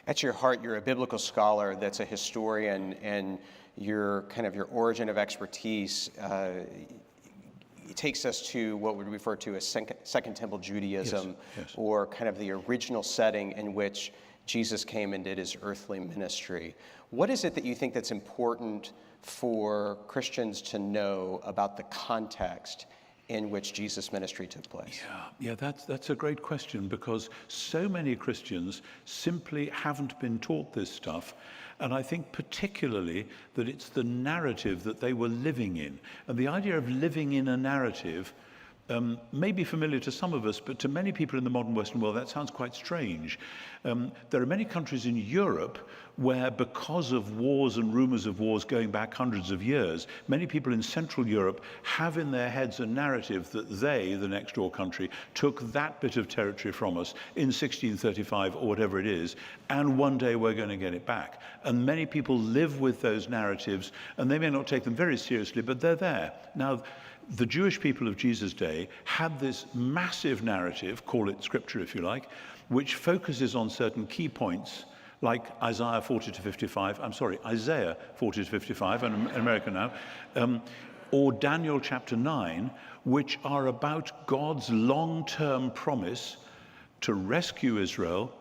At your heart, you're a biblical scholar that's a historian, and your origin of expertise takes us to what we refer to as Second Temple Judaism, Yes. or kind of the original setting in which Jesus came and did his earthly ministry. What is it that you think that's important for Christians to know about the context in which Jesus' ministry took place? Yeah, that's a great question, because so many Christians simply haven't been taught this stuff. And I think particularly that it's the narrative that they were living in. And the idea of living in a narrative may be familiar to some of us, but to many people in the modern Western world, that sounds quite strange. There are many countries in Europe where, because of wars and rumors of wars going back hundreds of years, many people in Central Europe have in their heads a narrative that they, the next door country, took that bit of territory from us in 1635 or whatever it is, and one day we're going to get it back. And many people live with those narratives, and they may not take them very seriously, but they're there. Now, the Jewish people of Jesus' day had this massive narrative, call it scripture if you like, which focuses on certain key points, like Isaiah 40 to 55, Isaiah 40 to 55, I'm American now, or Daniel chapter 9, which are about God's long-term promise to rescue Israel,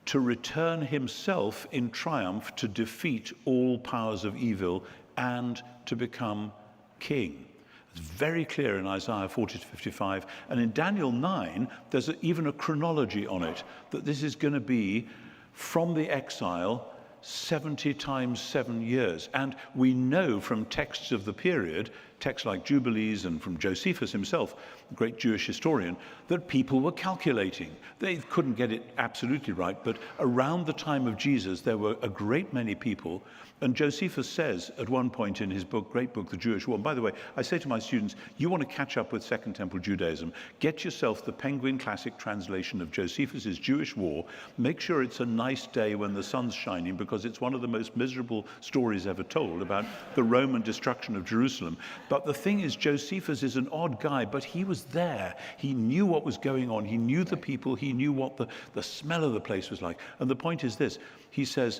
to return himself in triumph to defeat all powers of evil, and to become king. It's very clear in Isaiah 40 to 55. And in Daniel 9, there's even a chronology on it, that this is going to be from the exile 70 times 7 years. And we know from texts of the period, texts like Jubilees and from Josephus himself, the great Jewish historian, that people were calculating. They couldn't get it absolutely right, but around the time of Jesus, there were a great many people. And Josephus says at one point in his book, great book, The Jewish War, and by the way, I say to my students, you want to catch up with Second Temple Judaism, get yourself the Penguin Classic translation of Josephus's Jewish War. Make sure it's a nice day when the sun's shining, because it's one of the most miserable stories ever told about the Roman destruction of Jerusalem. But the thing is, Josephus is an odd guy, but he was there. He knew what was going on. He knew the people. He knew what the smell of the place was like. And the point is this. He says,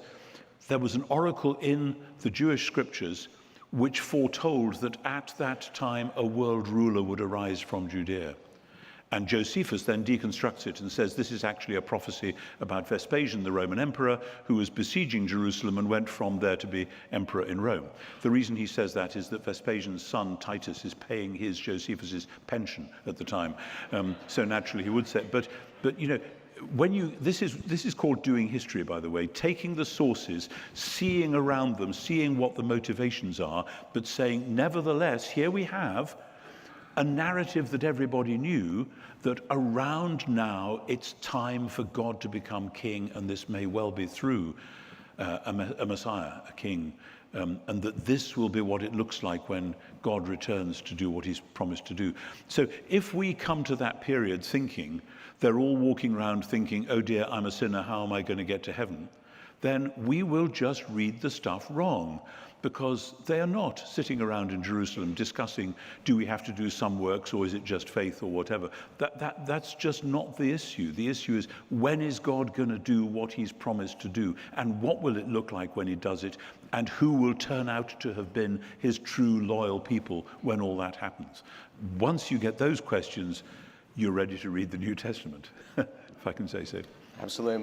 there was an oracle in the Jewish scriptures which foretold that at that time a world ruler would arise from Judea. And Josephus then deconstructs it and says this is actually a prophecy about Vespasian, the Roman emperor, who was besieging Jerusalem and went from there to be emperor in Rome. The reason he says that is that Vespasian's son, Titus, is paying Josephus's pension at the time. So naturally he would say, but you know, this is called doing history, by the way, taking the sources, seeing around them, seeing what the motivations are, but saying, nevertheless, here we have a narrative that everybody knew, that around now it's time for God to become king, and this may well be through a Messiah, a king, and that this will be what it looks like when God returns to do what he's promised to do. So if we come to that period thinking, they're all walking around thinking, oh dear, I'm a sinner, how am I going to get to heaven? Then we will just read the stuff wrong, because they are not sitting around in Jerusalem discussing, do we have to do some works, or is it just faith, or whatever. That's just not the issue. The issue is, when is God going to do what he's promised to do? And what will it look like when he does it? And who will turn out to have been his true loyal people when all that happens? Once you get those questions, you're ready to read the New Testament, if I can say so. Absolutely.